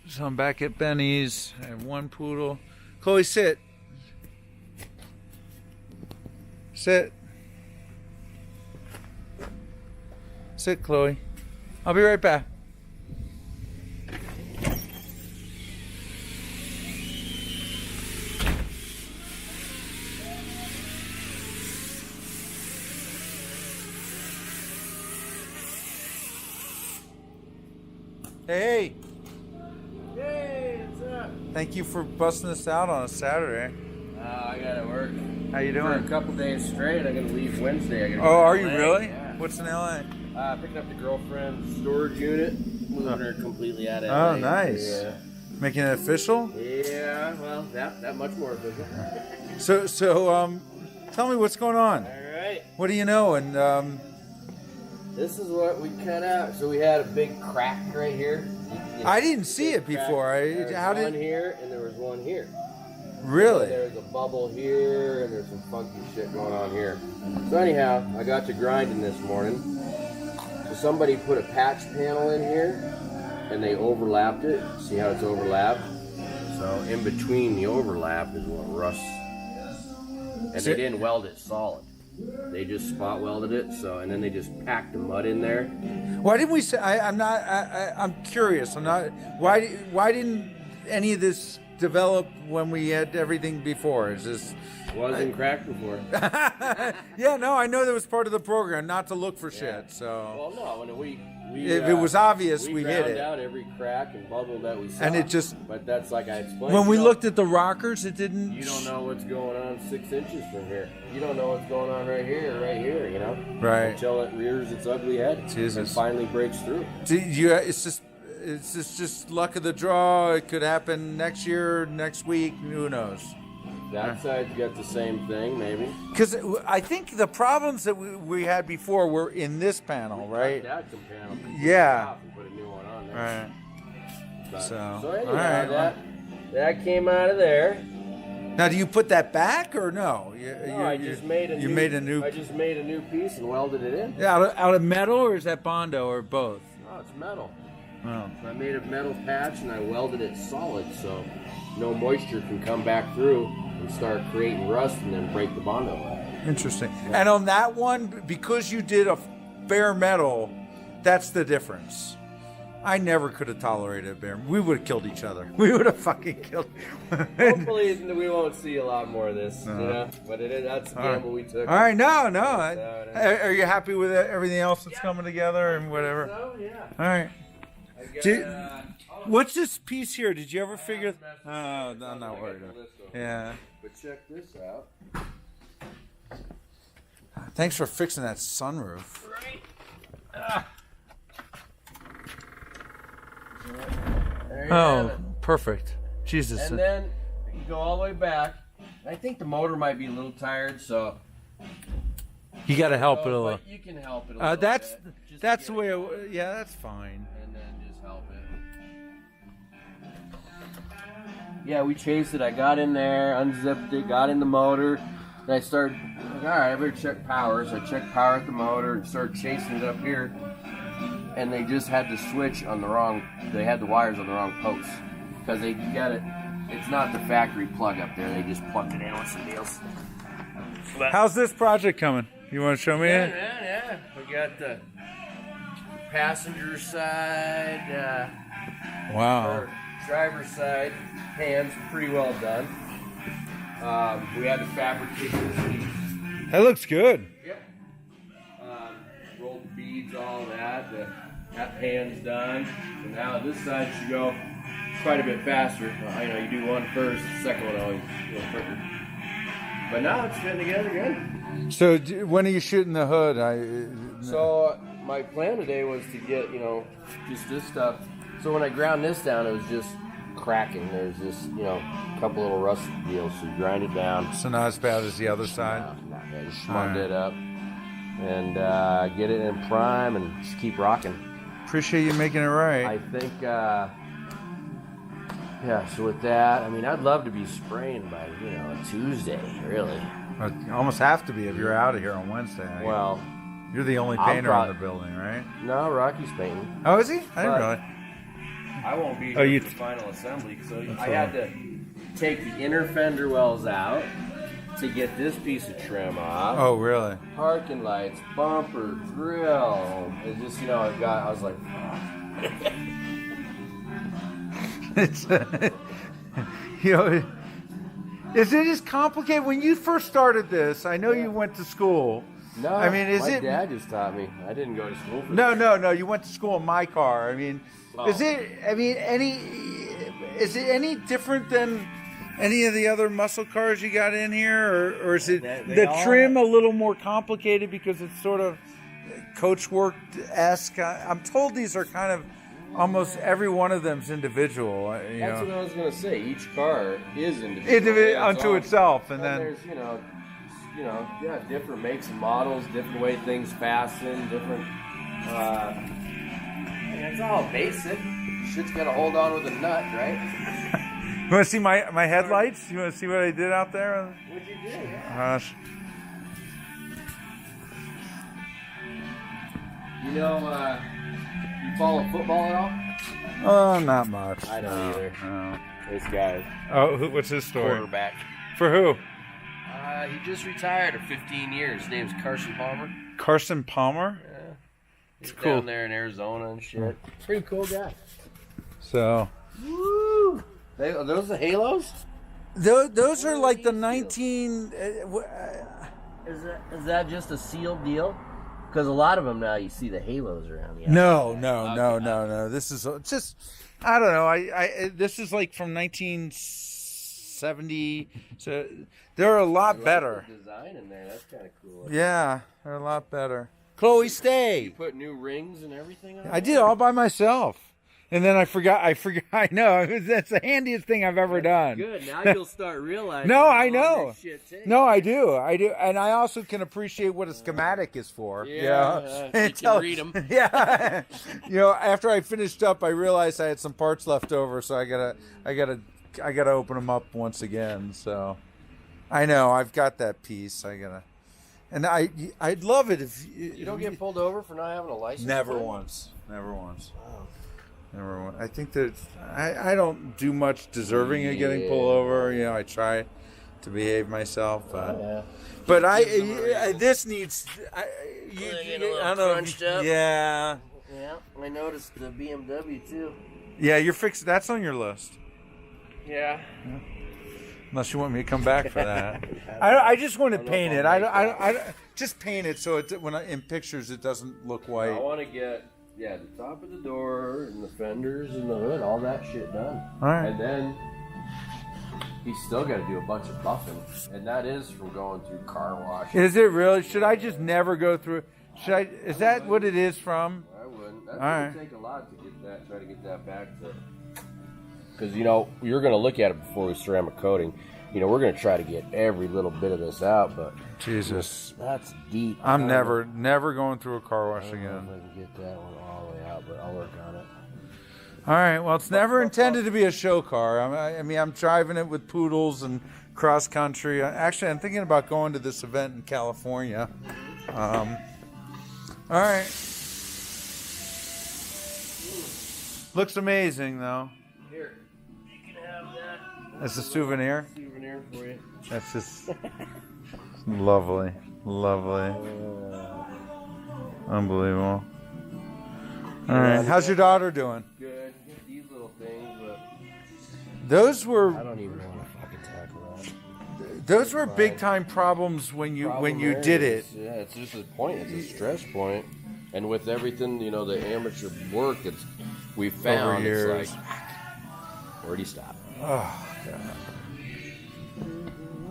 So I'm back at Benny's. I have one poodle. Chloe, sit. Sit. Sit, Chloe. I'll be right back. Hey. Hey, what's up? Thank you for busting this out on a Saturday. I gotta work. How you For doing? a couple days straight. I'm gonna leave Wednesday. I gotta Oh, go to are you LA. really? Yeah. What's in LA? Picking up the girlfriend's storage unit, moving her completely out of Oh, LA. nice. Yeah. Making it official? Yeah, well, that much more official. So, tell me what's going on. All right. What do you know? And This is what we cut out. So we had a big crack right here. I didn't see it Big crack. before. There was How one did? here and there was one here. Really? There's a bubble here, and there's some funky shit going on here. So anyhow, I got to grinding this morning. So somebody put a patch panel in here, and they overlapped it. See how it's overlapped? So in between the overlap is what rusts. And they didn't weld it solid. They just spot welded it. So and then they just packed the mud in there. Why didn't we say? I'm curious. I'm not. Why didn't any of this develop when we had everything before? Is this? Wasn't cracked before. Yeah, no, I know that was part of the program, not to look for shit. So Well, no, when we if it was obvious, we hit ground it. out every crack and bubble that we saw. And it just- But that's like I explained. When we you know, looked at the rockers, it didn't. you don't know what's going on 6 inches from here. You don't know what's going on right here or right here, you know? Right. Until it rears its ugly head Jesus. and finally breaks through. It's just luck of the draw. It could happen next year, next week. Who knows? That side's got the same thing, maybe. Because I think the problems that we had before were in this panel, right? Cut some panel pieces Yeah. off and put a new one on there. Right. But- So, anyhow, all right. that came out of there. Now, do you put that back or no? No, I just made a new. I just made a new piece and welded it in. Yeah, out of metal, or is that Bondo, or both? Oh, it's metal. Oh. So I made a metal patch and I welded it solid so no moisture can come back through and start creating rust and then break the Bondo away. Interesting. And on that one, because you did a bare metal, that's the difference. I never could have tolerated bare. We would have killed each other. We would have fucking killed. Hopefully we won't see a lot more of this, you know. But that's the gamble we took. All right, no. Are you happy with everything else that's coming together and whatever? So yeah. All right. What's this piece here? Did you ever figure? Oh, I'm not worried. Yeah. But check this out. Thanks for fixing that sunroof. Right. There you have Oh, it. perfect. Jesus. And then you go all the way back. I think the motor might be a little tired, so You got to help it a little. But you can help it a little That's bit. Just that's to the get way. it going. Yeah, that's fine. And then just help it. Yeah, we chased it. I got in there, unzipped it, got in the motor. Then I started, like, all right, I better check power. So I checked power at the motor and started chasing it up here. And they just had the switch on the wrong, they had the wires on the wrong post. Because they got it, it's not the factory plug up there. They just plugged it in with some deals. How's this project coming? You want to show me Yeah, it? yeah. We got the passenger side, Wow. or driver's side, hands pretty well done. We had to fabricate this. That looks good. Yep. Rolled beads, all that. That pan's done. So now this side should go quite a bit faster. You do one first, the second one always a little quicker. But now it's fitting together good. So when are you shooting the hood? So my plan today was to get, just this stuff. So when I ground this down, it was just cracking. There's just, a couple little rust deals. So grind it down. So not as bad as the other side. Yeah, just schmugged it up and get it in prime and just keep rocking. Appreciate you making it right. I think, so with that, I'd love to be spraying by, a Tuesday, really. You almost have to be if you're out of here on Wednesday. Well, you're the only painter in the building, right? No, Rocky's painting. Oh, is he? I didn't realize. I won't be Oh, here for the final assembly, so I had to take the inner fender wells out to get this piece of trim off. Oh, really? Parking lights, bumper, grill. It just, I was like, It's, is it as complicated when you first started this? I know you went to school. no, I mean, my dad just taught me. I didn't go to school for No. You went to school in my car. I mean, Oh. is it any different than any of the other muscle cars you got in here, or is it They the all trim a little more complicated because it's sort of coachwork-esque? I'm told these are kind of almost every one of them's individual. That's what I was going to say. Each car is individual. Unto itself, and then there's, different makes and models, different way things fasten, different. It's all basic. Shit's got to hold on with a nut, right? you want to see my headlights? You want to see what I did out there? What'd you do? Yeah. Gosh. You follow football at all? Oh, not much. I don't either. No. This guy, Oh, what's his story? quarterback. For who? He just retired of 15 years. His name's Carson Palmer. Carson Palmer. Yeah. He's It's cool. down there in Arizona and shit. Pretty cool guy. So Woo! Are those the Halos? those are like the 19. Is that just a sealed deal? Because a lot of them now you see the Halos around the No. This is just, I don't know. This is like from 1970. So they're a lot better. The design in there, that's kind of cool. Yeah, they're a lot better. Chloe, stay. You put new rings and everything on I did all by myself. And then I forgot. I know. That's the handiest thing I've ever done. Good. Now you'll start realizing. No, how I long know. this shit takes. No, I do. And I also can appreciate what a schematic is for. Yeah, you And can read 'em. Yeah. After I finished up, I realized I had some parts left over, so I gotta open them up once again. So I know I've got that piece. And I'd love it if You don't get pulled over for not having a license? Never plate? once. Never once. Wow. Never once. I think that I don't do much deserving of getting pulled over. I try to behave myself, Yeah. but this needs. Getting a little I don't know. crunched up. Yeah. Yeah, I noticed the BMW too. Yeah, you're fixed. That's on your list. Yeah. Unless you want me to come back for that. I just want to paint it. I just paint it so in pictures it doesn't look I white. want to get the top of the door and the fenders and the hood, all that shit done. All right. And then he's still got to do a bunch of buffing, and that is from going through car wash. Is it really? Should I just never go through? Is that what it is from? I wouldn't. That's All going right. to take a lot to get that. Try to get that back to. Because you're going to look at it before we ceramic coating. We're going to try to get every little bit of this out, but Jesus. that's deep. I'm never going through a car wash I don't know again. if I can get that one all the way out, but I'll work on it. All right. Well, it's never intended to be a show car. I mean, I'm driving it with poodles and cross country. Actually, I'm thinking about going to this event in California. All right. Looks amazing, though. Here, you can have that. As a souvenir. Souvenir for you. That's just lovely. Unbelievable. All right. How's your daughter doing? Good. Get these little things, but Those were I don't even want to fucking tackle that. Those were big time problems when you did it. Yeah, it's just a point. It's a stress point. And with everything, the amateur work we found, Over years. it's like, where do you stop? Oh God.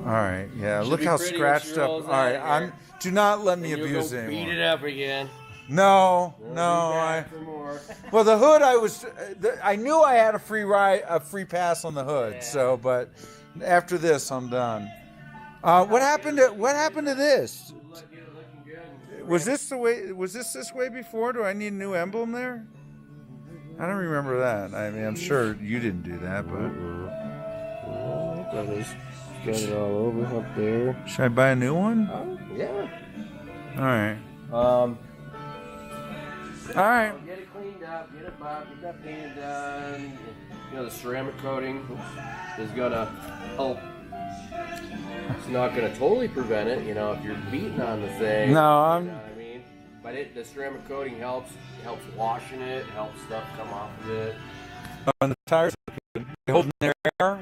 All right, yeah. Should Look be how pretty scratched when she up. rolls All right, out of here. do not let me And you'll abuse go it beat anymore. it up again. No. We'll be back for more. Well, the hood, I knew I had a free pass on the hood. Yeah. So, but after this, I'm done. What happened to this? Looking good. Was this this way before? Do I need a new emblem there? I don't remember that. I mean, I'm sure you didn't do that, but Got it all over up there. should I buy a new one? Yeah. All right. All All right. Get it cleaned up. get that painted done. You know, the ceramic coating is gonna help. It's not gonna totally prevent it, you know, if you're beating on the thing. No, you know what I mean? But the ceramic coating helps washing it, helps stuff come off of it. And the tires are good. They holding their air.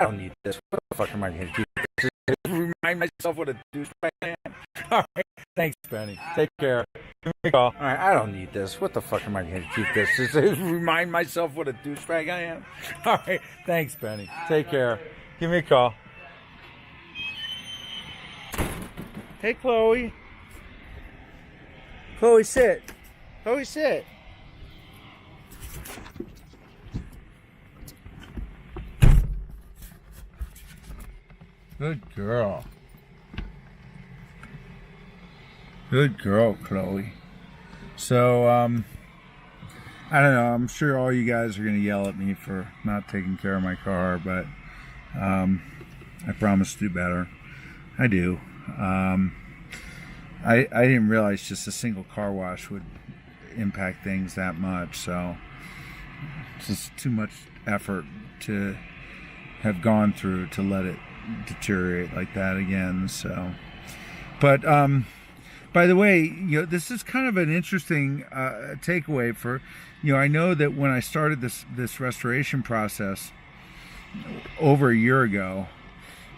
I don't need this. What the fuck am I going to do? Remind myself what a douchebag I am. All right. Thanks, Benny. Take care. Give me a call. All right. I don't need this. What the fuck am I going to keep this? Just remind myself what a douchebag I am. All right. Thanks, Benny. Take care. Give me a call. Hey, Chloe. Chloe, sit. Chloe, sit. Good girl. Good girl, Chloe. So, I don't know. I'm sure all you guys are going to yell at me for not taking care of my car, but I promise to do better. I do. I didn't realize just a single car wash would impact things that much, so it's just too much effort to have gone through to let it deteriorate like that again. So, but by the way, you know, this is kind of an interesting takeaway for, you know, I know that when I started this restoration process over a year ago,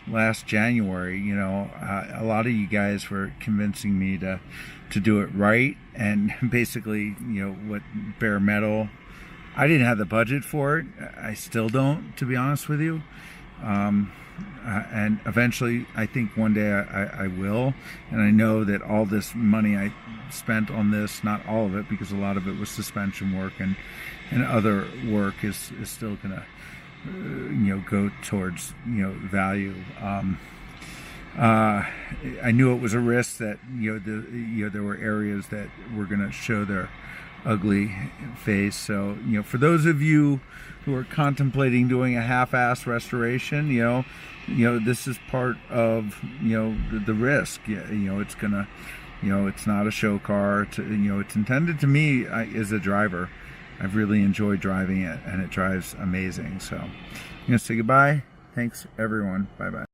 last January, you know, a lot of you guys were convincing me to do it right, and basically, you know, what, bare metal. I didn't have the budget for it. I still don't, to be honest with you. And eventually, I think one day I will. And I know that all this money I spent on this, not all of it, because a lot of it was suspension work and other work is still gonna, you know, go towards, you know, value. I knew it was a risk that, you know, there were areas that were gonna show their ugly face. So, you know, for those of you who are contemplating doing a half-ass restoration, you know, this is part of, you know, the risk. You know, it's gonna, you know, it's not a show car. You know, it's intended to me as a driver. I've really enjoyed driving it, and it drives amazing. So I'm gonna say goodbye. Thanks, everyone. Bye-bye.